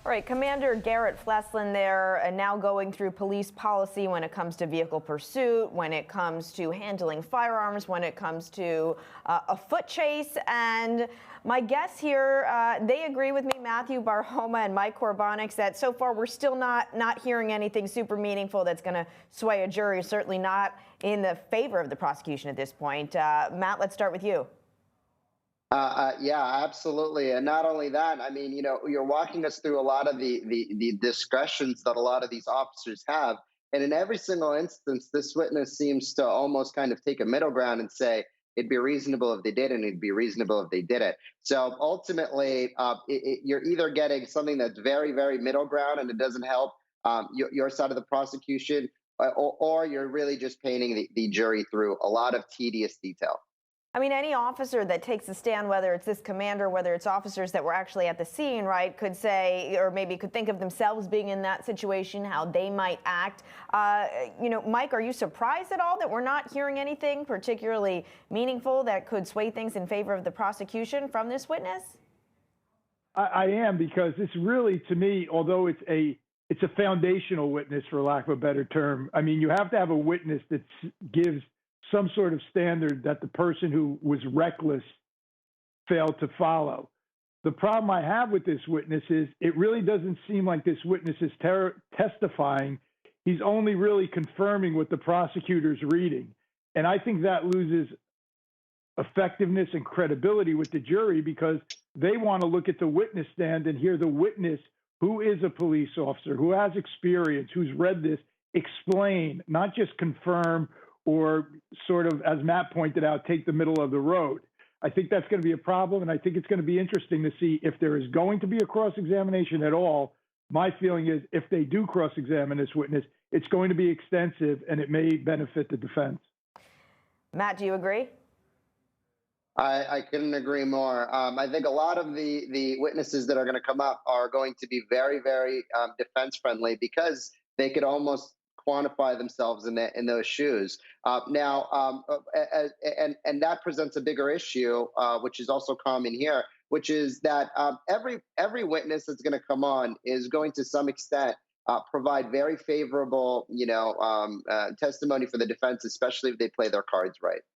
All right, Commander Garrett Fleslin there now going through police policy when it comes to vehicle pursuit, when it comes to handling firearms, when it comes to a foot chase. And my guests here, they agree with me, Matthew Barhoma and Mike Corbonix, that so far we're still not hearing anything super meaningful that's going to sway a jury, certainly not in the favor of the prosecution at this point. Matt, let's start with you. Yeah, absolutely. And not only that, I mean, you're walking us through a lot of the discretions that a lot of these officers have. And in every single instance, this witness seems to almost kind of take a middle ground and say it'd be reasonable if they did, and it'd be reasonable if they did it. So ultimately, you're either getting something that's very, very middle ground and it doesn't help your side of the prosecution, or you're really just painting the jury through a lot of tedious detail. I mean, any officer that takes a stand, whether it's this commander, whether it's officers that were actually at the scene, right, could say, or maybe could think of themselves being in that situation, how they might act. Mike, are you surprised at all that we're not hearing anything particularly meaningful that could sway things in favor of the prosecution from this witness? I am, because it's really, to me, although it's a foundational witness, for lack of a better term. I mean, you have to have a witness that gives some sort of standard that the person who was reckless failed to follow. The problem I have with this witness is it really doesn't seem like this witness is testifying. He's only really confirming what the prosecutor's reading. And I think that loses effectiveness and credibility with the jury, because they want to look at the witness stand and hear the witness, who is a police officer, who has experience, who's read this, explain, not just confirm or sort of, as Matt pointed out, take the middle of the road. I think that's going to be a problem, and I think it's going to be interesting to see if there is going to be a cross-examination at all. My feeling is if they do cross-examine this witness, it's going to be extensive, and it may benefit the defense. Matt, do you agree? I couldn't agree more. I think a lot of the witnesses that are going to come up are going to be very, very defense-friendly, because they could almost quantify themselves in those shoes. And that presents a bigger issue, which is also common here, which is that every witness that's going to come on is going to some extent provide very favorable, testimony for the defense, especially if they play their cards right.